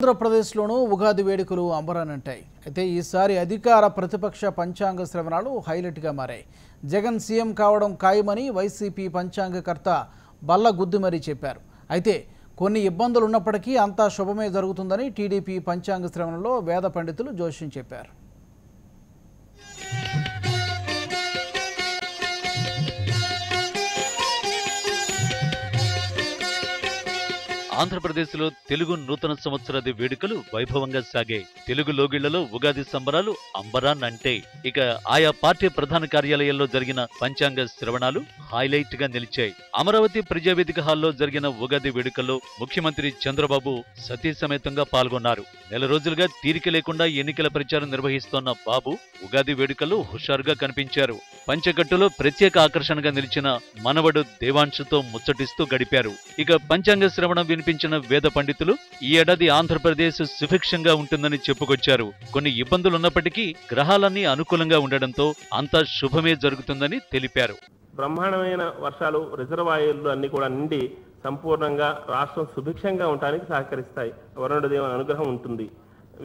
ఆంధ్రప్రదేశ్లోనూ ఉగాది వేడుకలు అంబరానంటాయి. అయితే ఈసారి అధికార ప్రతిపక్ష పంచాంగ శ్రవణాలు హైలైట్గా మారాయి. జగన్ సీఎం కావడం ఖాయమని వైసీపీ పంచాంగకర్త బల్ల గుద్ది మరీ చెప్పారు. అయితే కొన్ని ఇబ్బందులు ఉన్నప్పటికీ అంతా శుభమే జరుగుతుందని టీడీపీ పంచాంగ శ్రవణంలో వేద పండితులు జోష్యం చెప్పారు. ఆంధ్రప్రదేశ్లో తెలుగు నూతన సంవత్సరాది వేడుకలు వైభవంగా సాగాయి. తెలుగు లోగిళ్లలో ఉగాది సంబరాలు అంబరాన్నంటే. ఇక ఆయా పార్టీ ప్రధాన కార్యాలయాల్లో జరిగిన పంచాంగ శ్రవణాలు హైలైట్ గా నిలిచాయి. అమరావతి ప్రజావేదిక హాల్లో జరిగిన ఉగాది వేడుకల్లో ముఖ్యమంత్రి చంద్రబాబు సతీ సమేతంగా పాల్గొన్నారు. నెల రోజులుగా తీరిక లేకుండా ఎన్నికల ప్రచారం నిర్వహిస్తోన్న బాబు ఉగాది వేడుకల్లో హుషారుగా కనిపించారు. పంచకట్టులో ప్రత్యేక ఆకర్షణగా నిలిచిన మనవడు దేవాంశుతో ముచ్చటిస్తూ గడిపారు. ఇక పంచాంగ శ్రవణం వినిపించిన వేద పండితులు ఈ ఏడాది ఆంధ్రప్రదేశ్ సుభిక్షంగా ఉంటుందని చెప్పుకొచ్చారు. కొన్ని ఇబ్బందులున్నప్పటికీ గ్రహాలన్నీ అనుకూలంగా ఉండడంతో అంతా శుభమే జరుగుతుందని తెలిపారు. బ్రహ్మాండమైన వర్షాలు, రిజర్వాయర్లు అన్ని కూడా నిండి సంపూర్ణంగా రాష్ట్రం సుభిక్షంగా ఉండడానికి సహకరిస్తాయి. వరుణదేవుని అనుగ్రహం ఉంటుంది.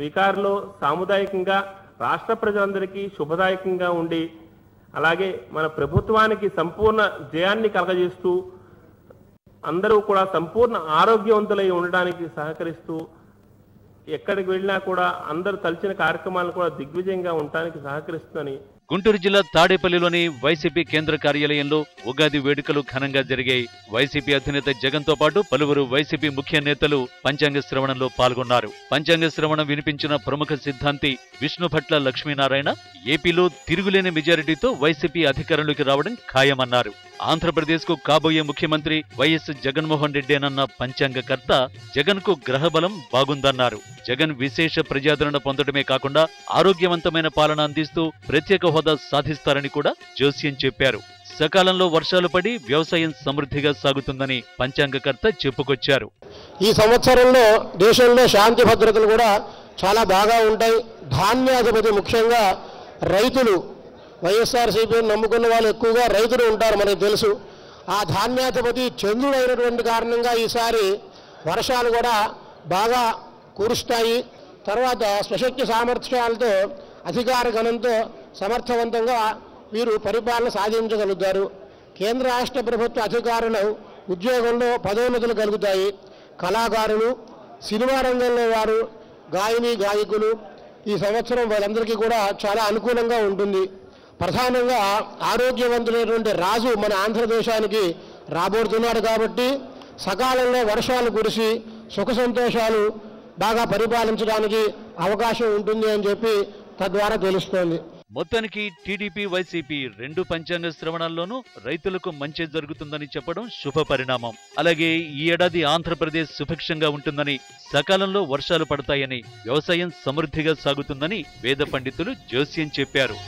వికార్లో సాముదాయికంగా రాష్ట్ర ప్రజలందరికీ శుభదాయకంగా ఉండి అలాగే మన ప్రభుత్వానికి సంపూర్ణ జయాన్ని కలగజేస్తూ అందరూ కూడా సంపూర్ణ ఆరోగ్యవంతులై ఉండడానికి సహకరిస్తూ ఎక్కడికి వెళ్ళినా కూడా అందరూ తలచిన కార్యక్రమాలను కూడా దిగ్విజయంగా ఉండడానికి సహకరిస్తుందని. గుంటూరు జిల్లా తాడేపల్లిలోని వైసీపీ కేంద్ర కార్యాలయంలో ఉగాది వేడుకలు ఘనంగా జరిగాయి. వైసీపీ అధినేత జగన్ తో పాటు పలువురు వైసీపీ ముఖ్య నేతలు పంచాంగ శ్రవణంలో పాల్గొన్నారు. పంచాంగ శ్రవణం వినిపించిన ప్రముఖ సిద్ధాంతి విష్ణుభట్ల లక్ష్మీనారాయణ ఏపీలో తిరుగులేని మెజారిటీతో వైసీపీ అధికారంలోకి రావడం ఖాయమన్నారు. ఆంధ్రప్రదేశ్ కు కాబోయే ముఖ్యమంత్రి వైఎస్ జగన్మోహన్ రెడ్డేనన్న పంచాంగకర్త జగన్ కు గ్రహబలం బాగుందన్నారు. జగన్ విశేష ప్రజాదరణ పొందడమే కాకుండా ఆరోగ్యవంతమైన పాలన అందిస్తూ ప్రత్యేక హోదా సాధిస్తారని కూడా జోస్యం చెప్పారు. సకాలంలో వర్షాలు పడి వ్యవసాయం సమృద్ధిగా సాగుతుందని పంచాంగకర్త చెప్పుకొచ్చారు. ఈ సంవత్సరంలో దేశంలో శాంతి భద్రతలు కూడా చాలా బాగా ఉంటాయి. ధాన్యాధిపతి ముఖ్యంగా రైతులు, వైఎస్ఆర్సీపీని నమ్ముకున్న వాళ్ళు ఎక్కువగా రైతులు ఉంటారు, మనకు తెలుసు. ఆ ధాన్యాధిపతి చంద్రుడు అయినటువంటి కారణంగా ఈసారి వర్షాలు కూడా బాగా కురుస్తాయి. తర్వాత స్వశక్తి సామర్థ్యాలతో అధికార గణంతో సమర్థవంతంగా వీరు పరిపాలన సాధించగలుగుతారు. కేంద్ర రాష్ట్ర ప్రభుత్వ అధికారులు ఉద్యోగంలో పదోన్నతులు కలుగుతాయి. కళాకారులు, సినిమా రంగంలో వారు, గాయని గాయకులు ఈ సంవత్సరం వాళ్ళందరికీ కూడా చాలా అనుకూలంగా ఉంటుంది. ప్రధానంగా ఆరోగ్యవంతులైనటువంటి రాజు మన ఆంధ్రదేశానికి రాబోతున్నాడు కాబట్టి సకాలంలో వర్షాలు కురిసి సుఖ సంతోషాలు బాగా పరిపాలించడానికి అవకాశం ఉంటుంది అని చెప్పి తద్వారా తెలుస్తోంది. మొత్తానికి టీడీపీ వైసీపీ రెండు పంచాంగ శ్రవణాల్లోనూ రైతులకు మంచి జరుగుతుందని చెప్పడం శుభ పరిణామం. అలాగే ఈ ఏడాది ఆంధ్రప్రదేశ్ సుభిక్షంగా ఉంటుందని, సకాలంలో వర్షాలు పడతాయని, వ్యవసాయం సమృద్ధిగా సాగుతుందని వేద పండితులు జోస్యం చెప్పారు.